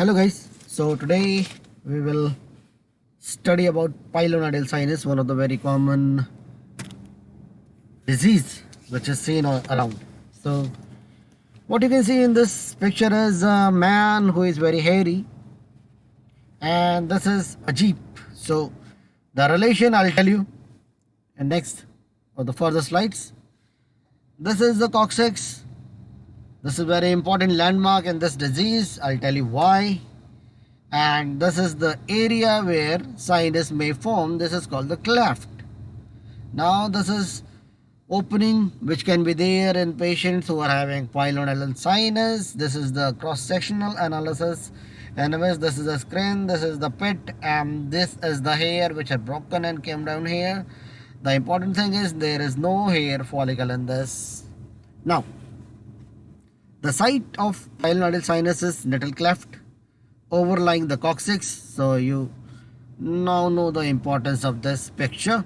Hello guys, so today we will study about pilonidal sinus, one of the very common disease which is seen around. So what you can see in this picture is a man who is very hairy, and this is a jeep. So the relation I'll tell you in next or the further slides. This is the coccyx. This is very important landmark in this disease. I'll tell you why. And this is the area where sinus may form. This is called the cleft. Now this is opening which can be there in patients who are having pilonidal sinus. This is the cross-sectional analysis. Anyways, this is the screen, this is the pit, and this is the hair which are broken and came down here. The important thing is there is no hair follicle in this. Now, the site of pilonidal sinus is little cleft overlying the coccyx. So you now know the importance of this picture.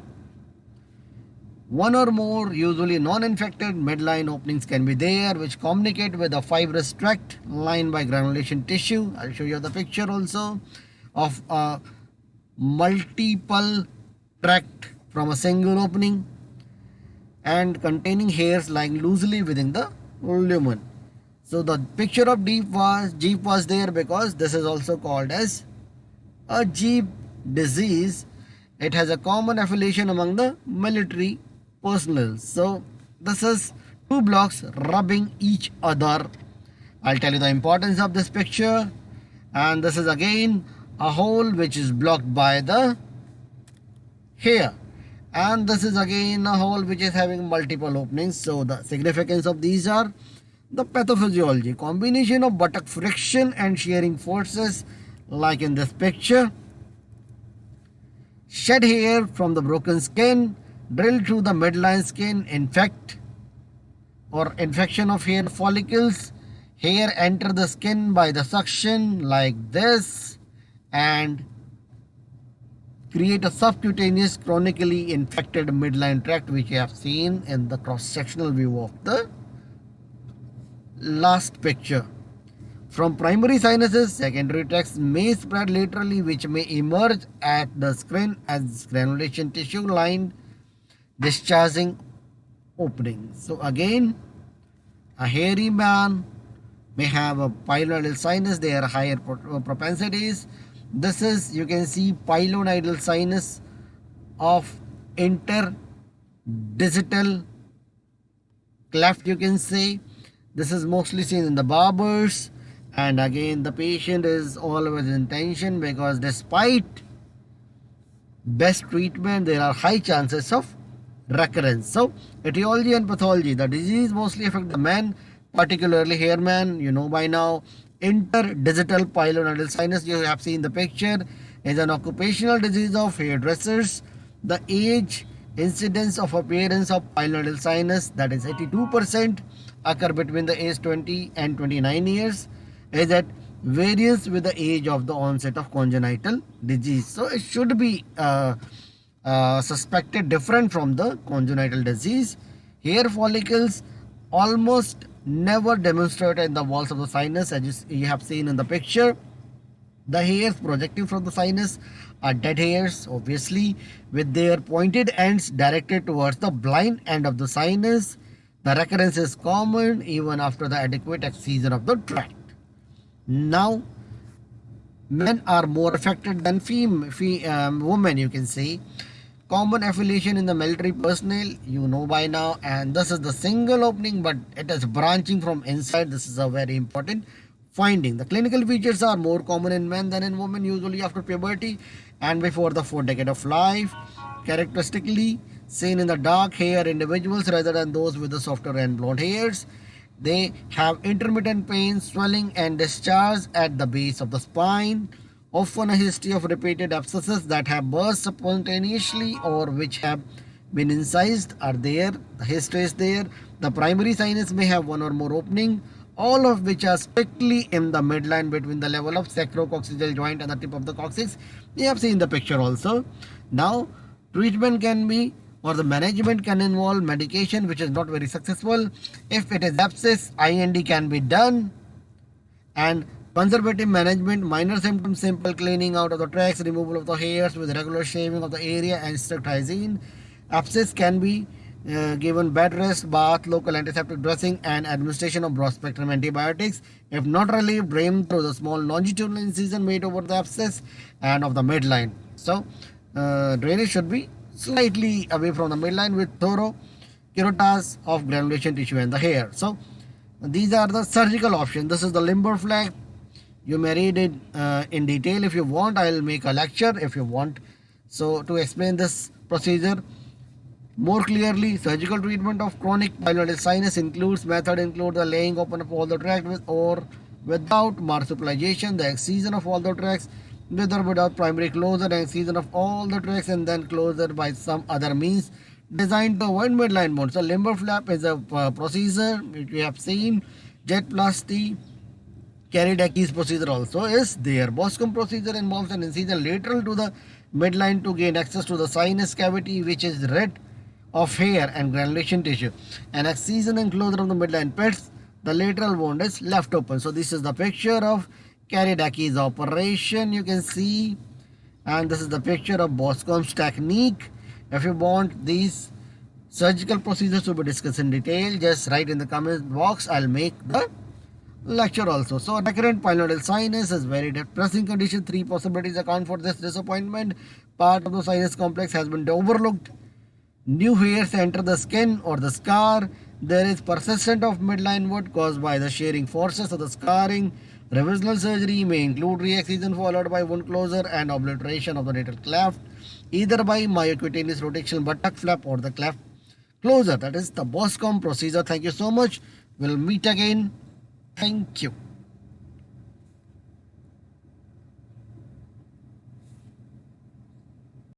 One or more usually non-infected midline openings can be there which communicate with a fibrous tract lined by granulation tissue. I'll show you the picture also of a multiple tract from a single opening and containing hairs lying loosely within the lumen. So the picture of jeep was there because this is also called as a jeep disease. It has a common affiliation among the military personnel. So this is two blocks rubbing each other. I'll tell you the importance of this picture. And this is again a hole which is blocked by the hair. And this is again a hole which is having multiple openings. So the significance of these are the pathophysiology, combination of buttock friction and shearing forces like in this picture. Shed hair from the broken skin, drill through the midline skin, infection of hair follicles. Hair enter the skin by the suction like this and create a subcutaneous chronically infected midline tract which you have seen in the cross-sectional view of the last picture. From primary sinuses, secondary tracts may spread laterally which may emerge at the screen as granulation tissue lined discharging opening. So again, a hairy man may have a pilonidal sinus. They are higher propensities. This is, you can see, pilonidal sinus of interdigital cleft, you can say. This is mostly seen in the barbers, and again the patient is always in tension because despite best treatment there are high chances of recurrence. So etiology and pathology. The disease mostly affects the men, particularly hair man. You know by now. Interdigital pilonidal sinus, you have seen the picture, is an occupational disease of hairdressers. The age incidence of appearance of pilonidal sinus, that is 82%, occur between the age 20 and 29 years, is at variance with the age of the onset of congenital disease. So it should be suspected different from the congenital disease. Hair follicles almost never demonstrate in the walls of the sinus as you have seen in the picture. The hairs projecting from the sinus are dead hairs, obviously, with their pointed ends directed towards the blind end of the sinus. The recurrence is common even after the adequate excision of the tract. Now, men are more affected than women, you can say. Common affiliation in the military personnel, you know by now, and this is the single opening but it is branching from inside. This is a very important finding. The clinical features are more common in men than in women, usually after puberty and before the fourth decade of life. Characteristically seen in the dark hair individuals rather than those with the softer and blonde hairs. They have intermittent pain, swelling and discharge at the base of the spine. Often a history of repeated abscesses that have burst spontaneously or which have been incised are there. The history is there. The primary sinus may have one or more opening, all of which are strictly in the midline between the level of sacrococcygeal joint and the tip of the coccyx. You have seen the picture also. Now, treatment can be, or the management can involve medication which is not very successful. If it is abscess, IND can be done and Conservative management, minor symptoms, simple cleaning out of the tracks, removal of the hairs with regular shaving of the area and strict hygiene. Abscess can be given bed rest, bath, local antiseptic dressing, and administration of broad spectrum antibiotics. If not relieved, drain through the small longitudinal incision made over the abscess and of the midline. So, drainage should be slightly away from the midline with thorough curettage of granulation tissue and the hair. So, these are the surgical options. This is the Limburg flap. You may read it in detail if you want. I'll make a lecture if you want. So to explain this procedure more clearly, surgical treatment of chronic pulmonary sinus method include the laying open of all the tracts with or without marsupialization, the excision of all the tracts with or without primary closure, and excision of all the tracts and then closure by some other means designed to avoid midline wounds. So Limburg flap is a procedure which we have seen. Jetplasty Karidaki's procedure also is there. Boscombe procedure involves an incision lateral to the midline to gain access to the sinus cavity, which is rid of hair and granulation tissue. An excision and closure of the midline pits, the lateral wound is left open. So this is the picture of Karidaki's operation. You can see, and this is the picture of Boscombe's technique. If you want these surgical procedures to be discussed in detail, just write in the comment box. I'll make the lecture also. So recurrent pulmonary sinus is very depressing condition. Three possibilities account for this disappointment. Part of the sinus complex has been overlooked. New hairs enter the skin or the scar. There is persistent of midline wound caused by the shearing forces of the scarring. Revisional surgery may include re-excision followed by wound closure and obliteration of the natal cleft, either by myocutaneous rotational buttock flap or the cleft closure. That is the Boscombe procedure. Thank you so much. We'll meet again. Thank you.